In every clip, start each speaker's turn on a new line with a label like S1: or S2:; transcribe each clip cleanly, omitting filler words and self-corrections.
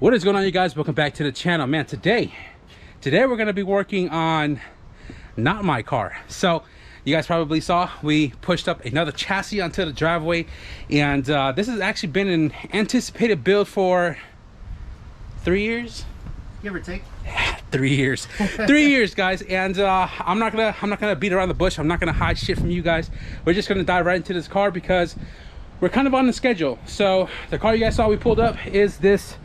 S1: What is going on, you guys? Welcome back to the channel. Man, today we're going to be working on not my car. So you guys probably saw we pushed up another chassis onto the driveway, and this has actually been an anticipated build for 3 years,
S2: give or take.
S1: 3 years. 3 years, guys. And I'm not gonna beat around the bush. I'm not gonna hide shit from you guys. We're just gonna dive right into this car because we're kind of on the schedule. So the car you guys saw we pulled up is this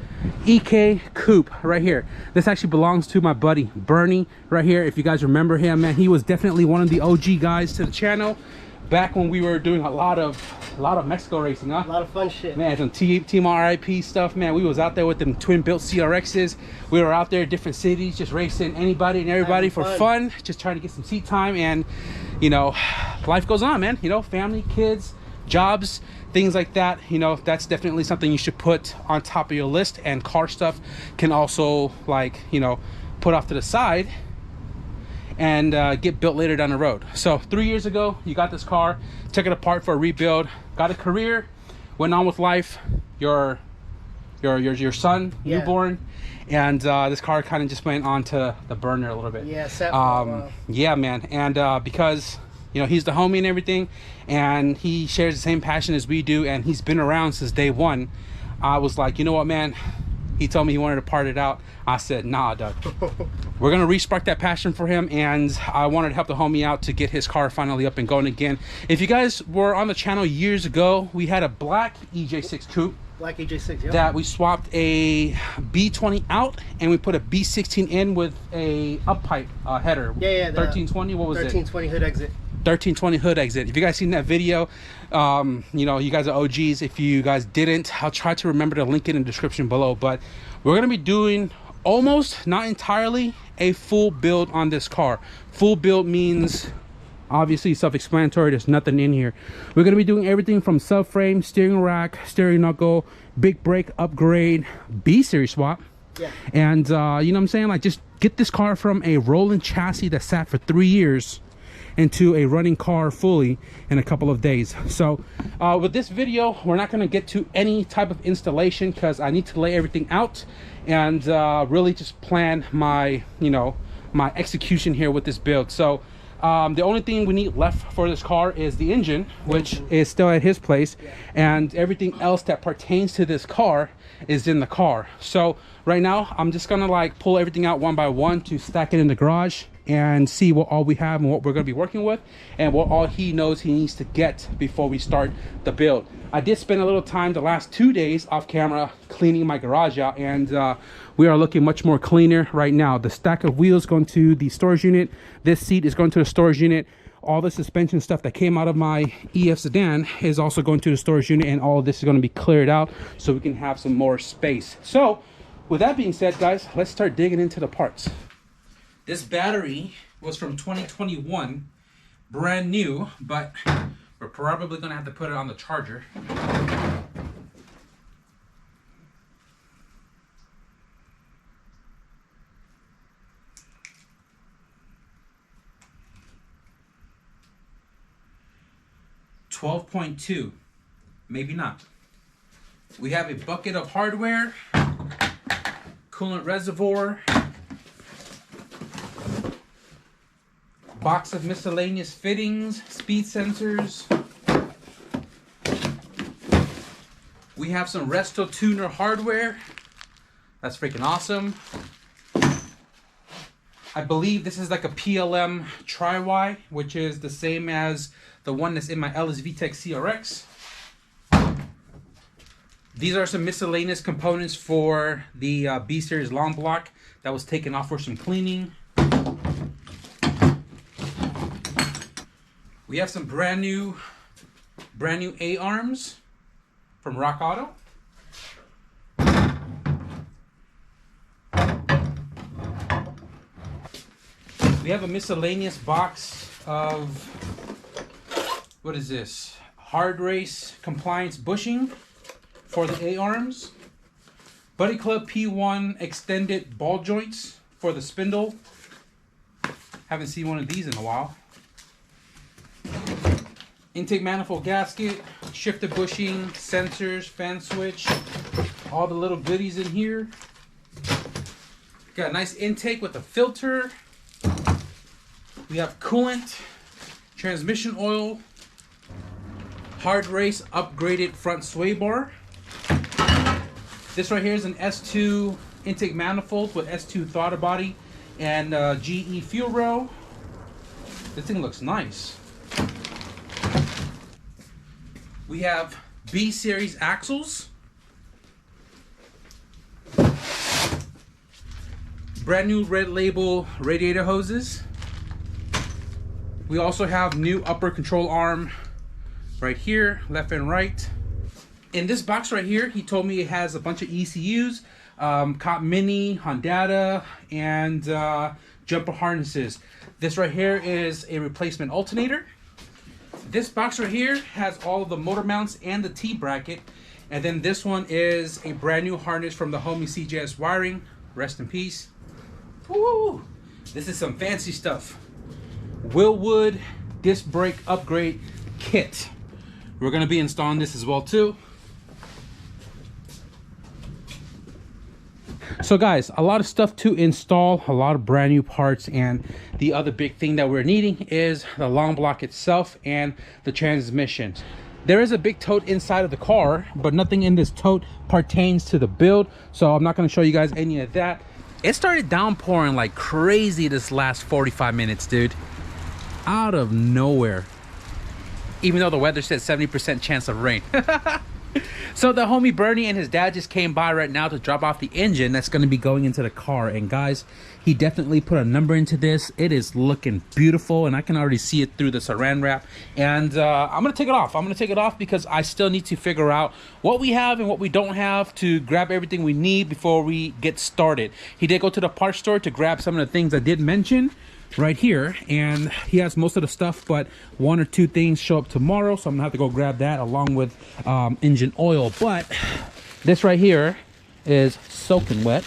S1: EK coupe right here. This actually belongs to my buddy Bernie right here. If you guys remember him, man, he was definitely one of the OG guys to the channel back when we were doing a lot of Mexico racing, huh?
S2: A lot of fun shit,
S1: man. Some team RIP stuff, man. We was out there with them twin built CRXs. We were out there in different cities just racing anybody and everybody for fun, just trying to get some seat time. And you know, life goes on, man. You know, family, kids, jobs, things like that. You know, that's definitely something you should put on top of your list, and car stuff can also, like, you know, put off to the side and get built later down the road. So 3 years ago you got this car, took it apart for a rebuild, got a career, went on with life, your son, newborn, and this car kind of just went on to the burner a little bit. Yeah, man. And because you know, he's the homie and everything, and he shares the same passion as we do, and he's been around since day one. I was like, you know what, man? He told me he wanted to part it out. I said, nah, Doug. We're gonna re-spark that passion for him, and I wanted to help the homie out to get his car finally up and going again. If you guys were on the channel years ago, we had a black EJ6 coupe.
S2: Black EJ6, yeah. That
S1: we swapped a B20 out, and we put a B16 in with a up pipe header.
S2: Yeah,
S1: 1320. What was
S2: 1320 hood exit.
S1: 1320 hood exit. If you guys seen that video, you know, you guys are OGs. If you guys didn't, I'll try to remember to link it in the description below. But we're gonna be doing almost, not entirely, a full build on this car. Full build means obviously self-explanatory. There's nothing in here. We're gonna be doing everything from subframe, steering rack, steering knuckle, big brake upgrade, B-series swap.
S2: Yeah. And
S1: you know what I'm saying, like, just get this car from a rolling chassis that sat for 3 years into a running car fully in a couple of days. So with this video, we're not going to get to any type of installation because I need to lay everything out and really just plan my, you know, my execution here with this build. So the only thing we need left for this car is the engine, which is still at his place, and everything else that pertains to this car is in the car. So right now I'm just gonna like pull everything out one by one to stack it in the garage and see what all we have and what we're going to be working with, and what all he knows he needs to get before we start the build. I did spend a little time the last 2 days off camera cleaning my garage out, and we are looking much more cleaner right now. The stack of wheels going to the storage unit, this seat is going to the storage unit, all the suspension stuff that came out of my EF sedan is also going to the storage unit, and all of this is going to be cleared out so we can have some more space. So with that being said, guys, let's start digging into the parts. This battery was from 2021, brand new, but we're probably gonna have to put it on the charger. $12.2, maybe not. We have a bucket of hardware, coolant reservoir, box of miscellaneous fittings, speed sensors. We have some Resto tuner hardware. That's freaking awesome. I believe this is like a PLM Tri-Y, which is the same as the one that's in my LS VTEC CRX. These are some miscellaneous components for the B-Series long block that was taken off for some cleaning. We have some brand new A-arms from Rock Auto. We have a miscellaneous box of, what is this? Hard race compliance bushing for the A-arms. Buddy Club P1 extended ball joints for the spindle. Haven't seen one of these in a while. Intake manifold gasket, shifter bushing, sensors, fan switch, all the little goodies in here. Got a nice intake with a filter. We have coolant, transmission oil, hard race upgraded front sway bar. This right here is an S2 intake manifold with S2 throttle body and GE fuel rail. This thing looks nice. We have B series axles. Brand new red label radiator hoses. We also have new upper control arm right here, left and right. In this box right here, he told me it has a bunch of ECUs, Cop Mini, Hondata, and jumper harnesses. This right here is a replacement alternator. This box right here has all of the motor mounts and the T-bracket. And then this one is a brand new harness from the homie CJSWIRING. Rest in peace. Woo! This is some fancy stuff. Willwood disc brake upgrade kit. We're gonna be installing this as well too. So guys, a lot of stuff to install, a lot of brand new parts, and the other big thing that we're needing is the long block itself and the transmission. There is a big tote inside of the car, but nothing in this tote pertains to the build, so I'm not going to show you guys any of that. It started downpouring like crazy this last 45 minutes, dude. Out of nowhere. Even though the weather said 70% chance of rain. So the homie Bernie and his dad just came by right now to drop off the engine that's going to be going into the car. And guys, he definitely put a number into this. It is looking beautiful, and I can already see it through the saran wrap. And I'm going to take it off. I'm going to take it off because I still need to figure out what we have and what we don't have to grab everything we need before we get started. He did go to the parts store to grab some of the things I did mention right here, and he has most of the stuff, but one or two things show up tomorrow, so I'm gonna have to go grab that along with engine oil. But this right here is soaking wet.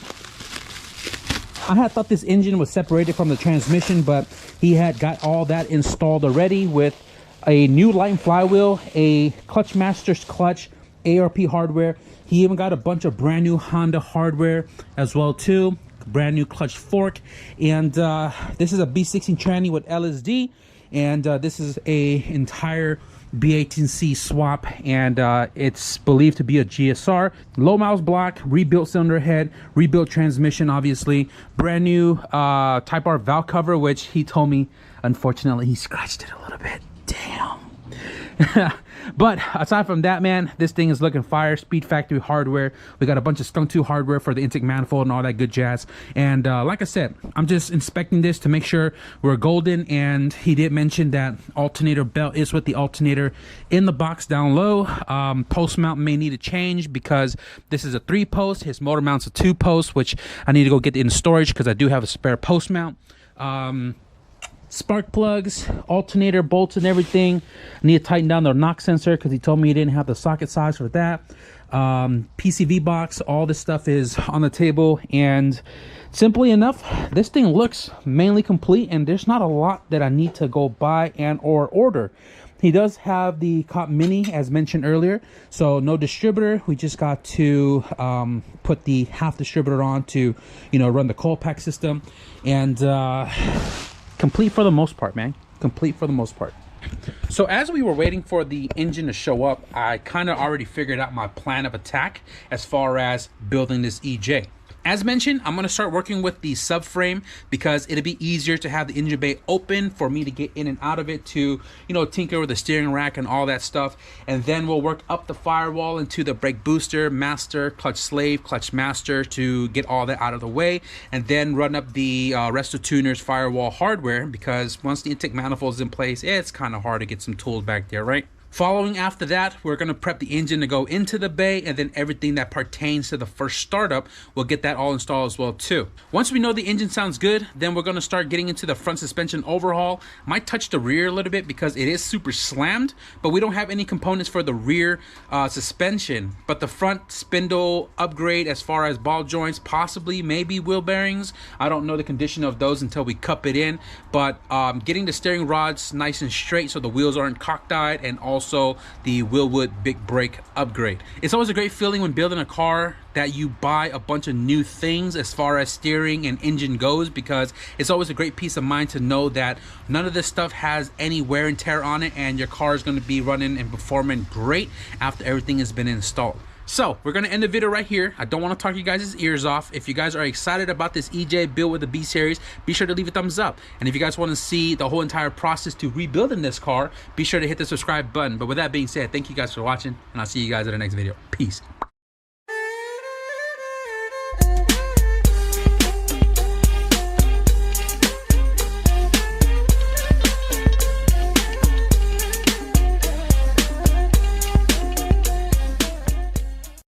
S1: I had thought this engine was separated from the transmission, but he had got all that installed already with a new light and flywheel, a clutch master's clutch, ARP hardware. He even got a bunch of brand new Honda hardware as well too. Brand new clutch fork, and this is a B16 tranny with LSD, and this is a entire B18C swap, and it's believed to be a GSR. Low miles block, rebuilt cylinder head, rebuilt transmission, obviously. Brand new Type R valve cover, which he told me unfortunately he scratched it a little bit. Damn. But aside from that, man, this thing is looking fire. Speed Factory hardware. We got a bunch of Skunk 2 hardware for the intake manifold and all that good jazz. And like I said, I'm just inspecting this to make sure we're golden. And he did mention that alternator belt is with the alternator in the box down low. Post mount may need to change because this is a 3-post. His motor mount's a 2-post, which I need to go get in storage because I do have a spare post mount. Spark plugs, alternator bolts and everything. I need to tighten down the knock sensor because he told me he didn't have the socket size for that. PCV box, all this stuff is on the table, and simply enough, this thing looks mainly complete, and there's not a lot that I need to go buy and or order. He does have the Cop Mini as mentioned earlier, so no distributor. We just got to put the half distributor on to, you know, run the coil pack system, and complete for the most part, man. Complete for the most part. So as we were waiting for the engine to show up, I kind of already figured out my plan of attack as far as building this EJ. As mentioned, I'm going to start working with the subframe because it'll be easier to have the engine bay open for me to get in and out of it to, you know, tinker with the steering rack and all that stuff. And then we'll work up the firewall into the brake booster, master, clutch slave, clutch master to get all that out of the way. And then run up the Resto Tuners firewall hardware because once the intake manifold is in place, it's kind of hard to get some tools back there, right? Following after that, we're going to prep the engine to go into the bay, and then everything that pertains to the first startup, we'll get that all installed as well too. Once we know the engine sounds good, then we're going to start getting into the front suspension overhaul. Might touch the rear a little bit because it is super slammed, but we don't have any components for the rear suspension. But the front spindle upgrade as far as ball joints, possibly, maybe wheel bearings. I don't know the condition of those until we cup it in, but getting the steering rods nice and straight so the wheels aren't cockeyed, and also also the Willwood Big Brake upgrade. It's always a great feeling when building a car that you buy a bunch of new things as far as steering and engine goes, because it's always a great peace of mind to know that none of this stuff has any wear and tear on it, and your car is going to be running and performing great after everything has been installed. So we're gonna end the video right here. I don't want to talk you guys' ears off. If you guys are excited about this EJ build with the B series, be sure to leave a thumbs up. And if you guys want to see the whole entire process to rebuilding this car, be sure to hit the subscribe button. But with that being said, thank you guys for watching, and I'll see you guys in the next video. Peace.